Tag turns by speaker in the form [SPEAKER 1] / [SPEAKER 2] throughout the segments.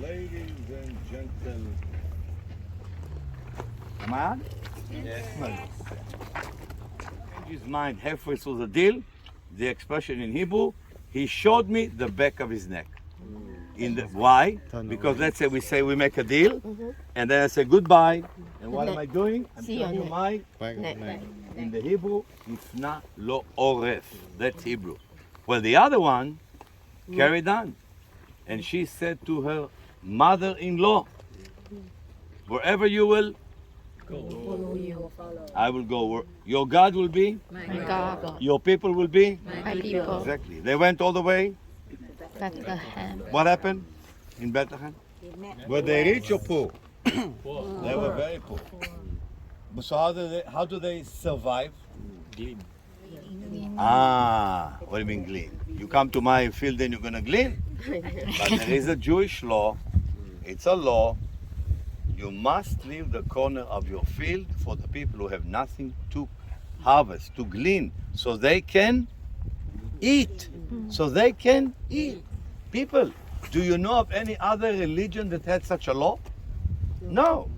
[SPEAKER 1] Ladies and gentlemen. Am I on? Yes. Change his mind halfway through the deal. The expression in Hebrew, he showed me the back of his neck. Why? Because let's say we make a deal, and then I say goodbye. And what am I doing? I'm showing you my neck. In the Hebrew, ifna lo oref. That's Hebrew. Well, the other one carried on. And she said to her mother-in-law, wherever you will go, I will go. Your God will be?
[SPEAKER 2] My God.
[SPEAKER 1] Your people will be?
[SPEAKER 2] My people.
[SPEAKER 1] Exactly. They went all the way.
[SPEAKER 2] Bethlehem.
[SPEAKER 1] What happened in Bethlehem? Were they rich or poor? They were very poor. So how do they survive?
[SPEAKER 3] Glean.
[SPEAKER 1] What do you mean glean? You come to my field and you're going to glean? But there is a Jewish law. It's a law. You must leave the corner of your field for the people who have nothing to harvest, to glean, so they can eat. So they can eat. People, do you know of any other religion that had such a law? No.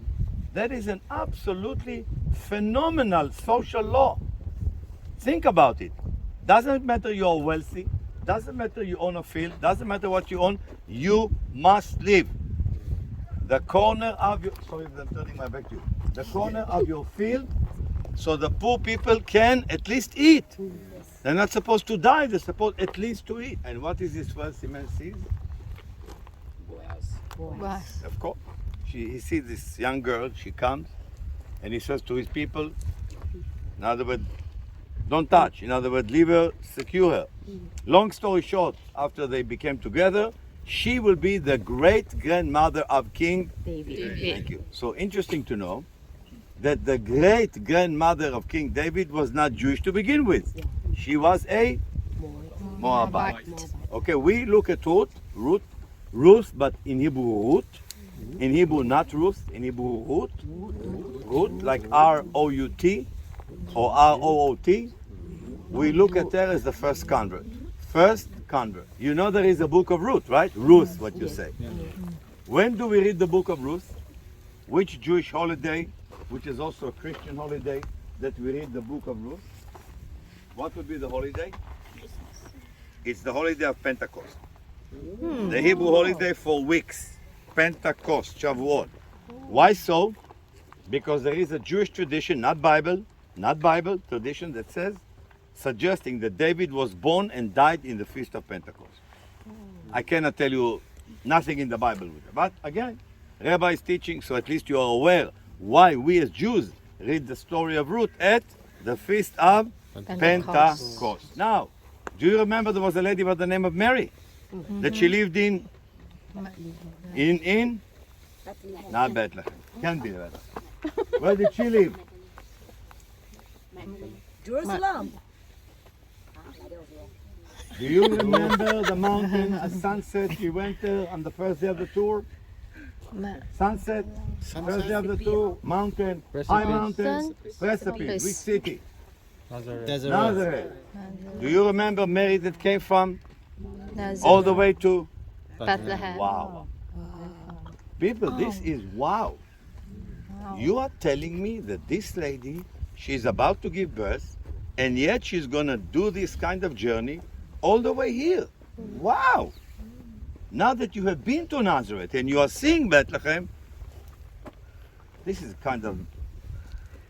[SPEAKER 1] That is an absolutely phenomenal social law. Think about it. Doesn't matter you're wealthy, doesn't matter you own a field, doesn't matter what you own, you must leave the corner of your, sorry I'm turning my back to you, the corner of your field so the poor people can at least eat. They're not supposed to die, they're supposed at least to eat. And what is this wealthy man sees?
[SPEAKER 2] Was.
[SPEAKER 1] Of course. He sees this young girl, she comes, and he says to his people, in other words, don't touch. In other words, leave her, secure her. Long story short, after they became together, she will be the great-grandmother of King
[SPEAKER 2] David.
[SPEAKER 1] Thank you. So interesting to know that the great-grandmother of King David was not Jewish to begin with. She was a Moabite. Okay, we look at Ruth, but in Hebrew Ruth. In Hebrew not Ruth, in Hebrew Ruth. Ruth, like R-O-U-T or R-O-O-T. We look at her as the first convert. First convert. You know there is a book of Ruth, right? Ruth, what you say. When do we read the book of Ruth? Which Jewish holiday, which is also a Christian holiday, that we read the book of Ruth? What would be the holiday? It's the holiday of Pentecost. The Hebrew holiday for weeks. Pentecost, Shavuot. Why so? Because there is a Jewish tradition, not Bible, tradition that says, suggesting that David was born and died in the Feast of Pentecost. I cannot tell you nothing in the Bible with it. But again, Rabbi is teaching, so at least you are aware why we as Jews read the story of Ruth at the Feast of Pentecost. Now, do you remember there was a lady by the name of Mary? That she lived in? Not Bethlehem. Can't be Bethlehem. Where did she live?
[SPEAKER 4] Jerusalem.
[SPEAKER 1] Do you remember the mountain at sunset? We went there on the first day of the tour. Sunset, first day of the tour, mountain, high mountain, precipice. Which city? Nazareth. Do you remember Mary that came from all the way to
[SPEAKER 2] Bethlehem.
[SPEAKER 1] Wow. People, this is wow. You are telling me that this lady, she's about to give birth, and yet she's going to do this kind of journey all the way here. Wow. Now that you have been to Nazareth and you are seeing Bethlehem, this is kind of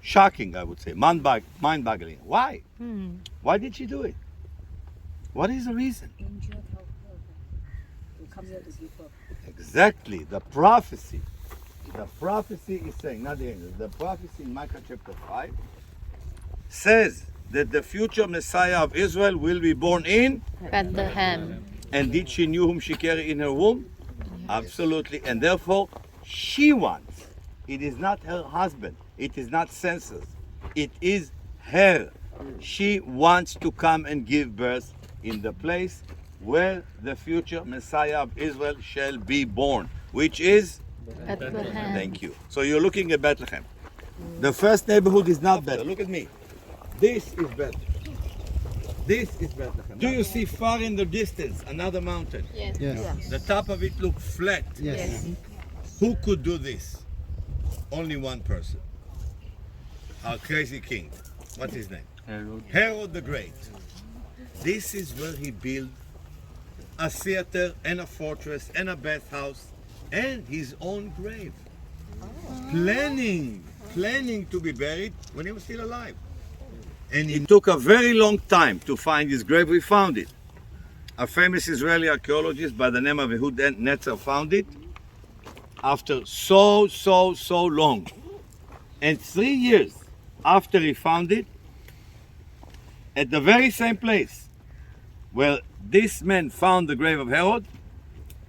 [SPEAKER 1] shocking, I would say, mind-boggling. Why? Why did she do it? What is the reason? Exactly, the prophecy. The prophecy is saying, not the angel, the prophecy in Micah chapter 5 says that the future Messiah of Israel will be born in.
[SPEAKER 2] Bethlehem.
[SPEAKER 1] And did she knew whom she carried in her womb? Absolutely. And therefore, she wants. It is not her husband. It is not census. It is her. She wants to come and give birth in the place where the future Messiah of Israel shall be born, which is?
[SPEAKER 2] Bethlehem.
[SPEAKER 1] Thank you. So you're looking at Bethlehem. The first neighborhood is not Bethlehem. Look at me. This is Bethlehem. This is Bethlehem. Do you see far in the distance another mountain?
[SPEAKER 2] Yes.
[SPEAKER 3] Yes.
[SPEAKER 1] The top of it looks flat.
[SPEAKER 3] Yes.
[SPEAKER 1] Who could do this? Only one person. Our crazy king. What's his name? Herod the Great. This is where he built a theater and a fortress and a bathhouse and his own grave. Planning to be buried when he was still alive. And it took a very long time to find his grave. We found it. A famous Israeli archaeologist by the name of Ehud Netzer found it after so long. And 3 years after he found it, at the very same place where this man found the grave of Herod,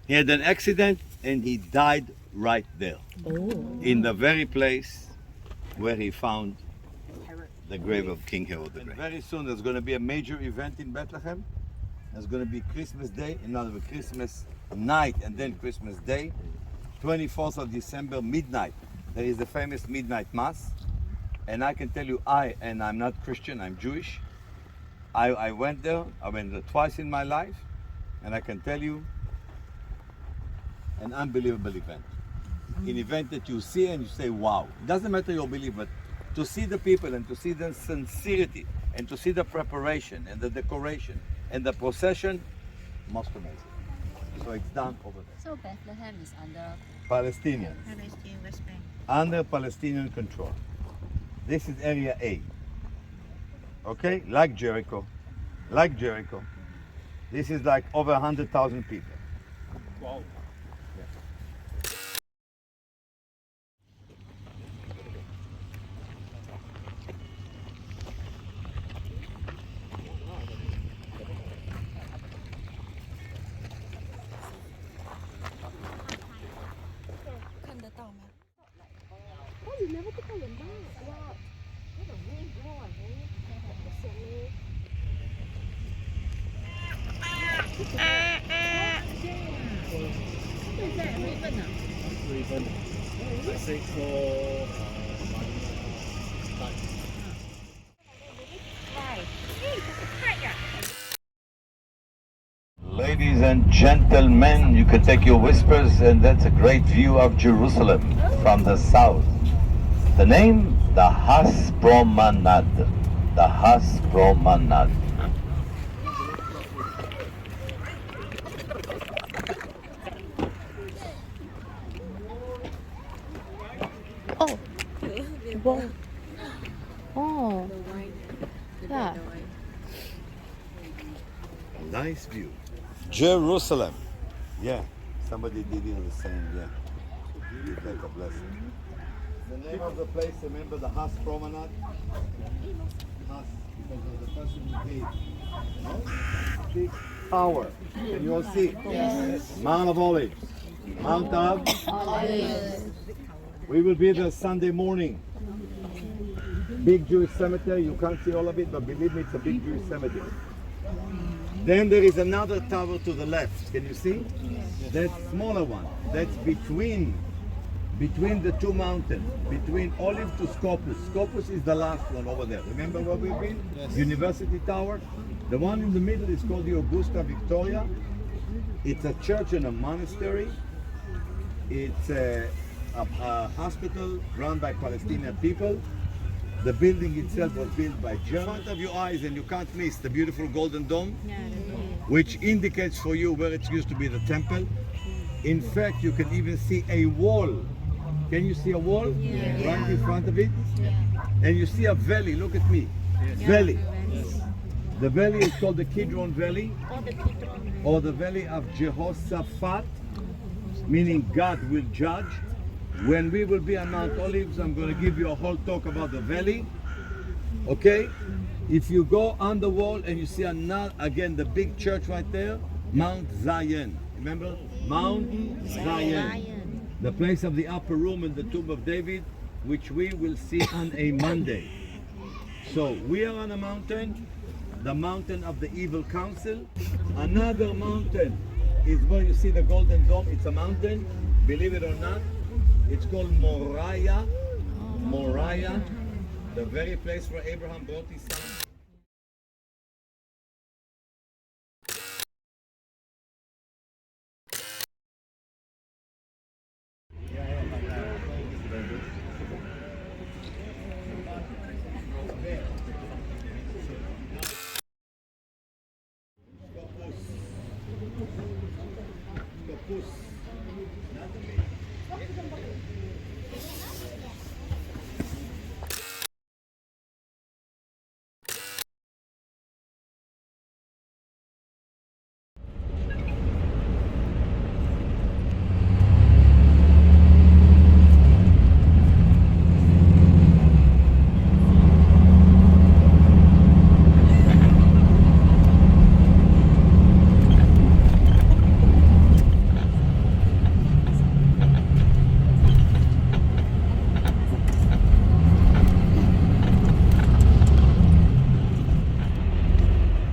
[SPEAKER 1] he had an accident and he died right there. In the very place where he found the grave of King Herod the Great. Very soon there's going to be a major event in Bethlehem. There's going to be Christmas Day, another Christmas night, and then Christmas Day. 24th of December, midnight. There is the famous midnight mass. And I can tell you, and I'm not Christian, I'm Jewish. I went there, I went there twice in my life, and I can tell you, an unbelievable event. An event that you see and you say, wow. It doesn't matter your belief, but to see the people and to see the sincerity and to see the preparation and the decoration and the procession, most amazing. So it's done over there.
[SPEAKER 4] So Bethlehem is under
[SPEAKER 1] Palestinian.
[SPEAKER 4] Palestine, West Bank.
[SPEAKER 1] Under Palestinian control. This is area A. Okay? Like Jericho. Like Jericho. This is like over 100,000 people.
[SPEAKER 3] Wow. I think for
[SPEAKER 1] Ladies and gentlemen, you can take your whispers, and that's a great view of Jerusalem from the south. The name, the Haas Promenade. The Haas Promenade.
[SPEAKER 2] Oh. Whoa. Oh. Yeah.
[SPEAKER 1] Nice view. Jerusalem. Yeah, somebody did it the same, yeah. You take a blessing. The name of the place, remember the Haas Promenade? Haas, because of the person who gave. Big tower. Can you all see? Yes. Mount of Olives. Mount of Olives. We will be there Sunday morning. Big Jewish cemetery. You can't see all of it, but believe me, it's a big Jewish cemetery. Then there is another tower to the left. Can you see? That smaller one. That's between the two mountains, between Olive to Scopus. Scopus is the last one over there. Remember where we've been? Yes. University Tower. The one in the middle is called the Augusta Victoria. It's a church and a monastery. It's a hospital run by Palestinian people. The building itself was built by Germans. In front of your eyes, and you can't miss the beautiful golden dome, which indicates for you where it used to be the temple. In fact, you can even see a wall. Can you see a wall? Right in front of it? And you see a valley. Look at me. Valley. The valley is called the Kidron Valley, or the Valley of Jehoshaphat, meaning God will judge. When we will be on Mount Olives, I'm going to give you a whole talk about the valley. Okay? If you go on the wall and you see again the big church right there, Mount Zion. Remember? Mount Zion. The place of the upper room in the tomb of David, which we will see on a Monday. So we are on a mountain, the mountain of the evil council. Another mountain is where you see the golden dome. It's a mountain, believe it or not. It's called Moriah. Moriah, the very place where Abraham brought his son.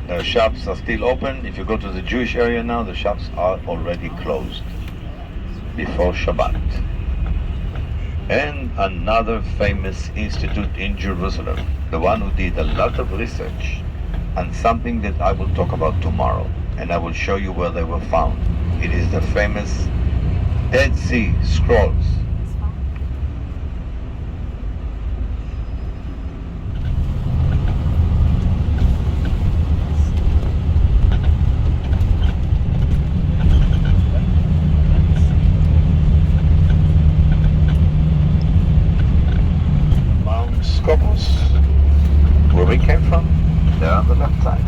[SPEAKER 1] The shops are still open. If you go to the Jewish area now, the shops are already closed before Shabbat. And another famous institute in Jerusalem, the one who did a lot of research on something that I will talk about tomorrow, and I will show you where they were found. It is the famous Dead Sea Scrolls. Where we came from, there on the left side.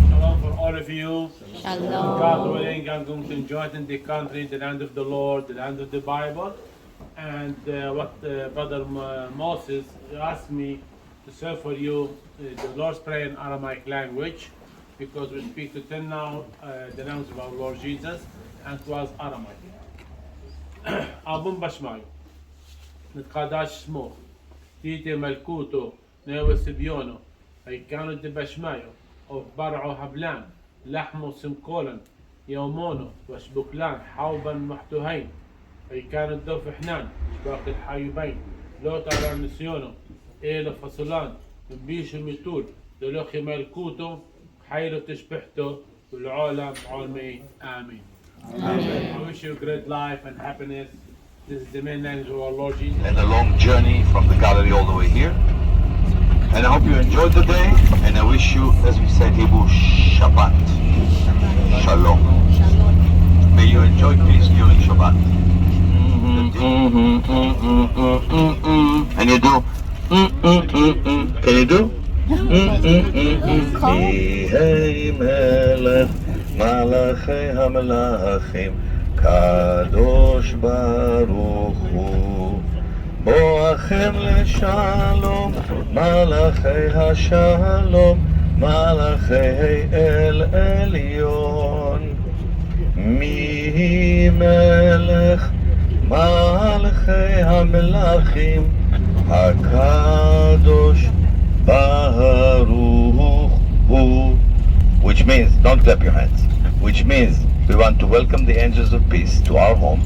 [SPEAKER 3] Shalom for all of you.
[SPEAKER 2] Shalom.
[SPEAKER 3] God willing, I'm going to enjoy it in the country, the land of the Lord, the land of the Bible. And what Brother Moses asked me to serve for you the Lord's Prayer in Aramaic language, because we speak to 10 now the names of our Lord Jesus, and it was Aramaic. Abun Bashmai, Nitqadash Smo, Tite Malkuto, Neo Sibiono, Aikano de Bashmayo, of Bar'o Hablan, Lahmo Simkolan, Yomono, Washbuklan, Hauban Mahtuhain, Aikano Dof Hnan, Shbaq al Hayubain, Lotar Nisiono, El Fasulan, Bishu Mitul, Delochi Malkuto, Hayro Tishbihto, Ul'olam Almi, Amin. Amen. I wish you great life and happiness. This is the main language of our Lord Jesus.
[SPEAKER 1] And a long journey from the gallery all the way here. And I hope you enjoyed the day. And I wish you, as we said, Hebrew, Shabbat Shalom. May you enjoy peace during Shabbat. And you do. Can you do? מלאכי המלאכים, קדוש ברוך הוא, בואכם לשלום, מלאכי השלום, מלאכי אל עליון. מי מלך מלאכי המלאכים, הקדוש ברוך הוא. Which means, don't clap your hands, which means we want to welcome the angels of peace to our home,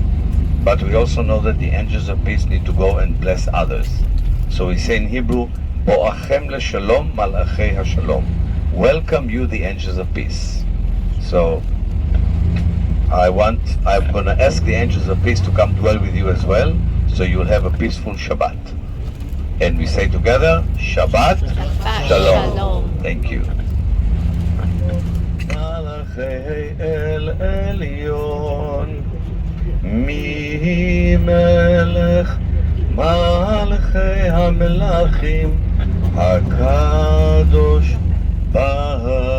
[SPEAKER 1] but we also know that the angels of peace need to go and bless others. So we say in Hebrew, Bo'achem leshalom malachei hashalom. Welcome you, the angels of peace. So I'm going to ask the angels of peace to come dwell with you as well, so you'll have a peaceful Shabbat. And we say together, Shabbat Shalom. Thank you. מלאכי אל עליון, מי מלך מלכי המלכים, הקדוש ברוך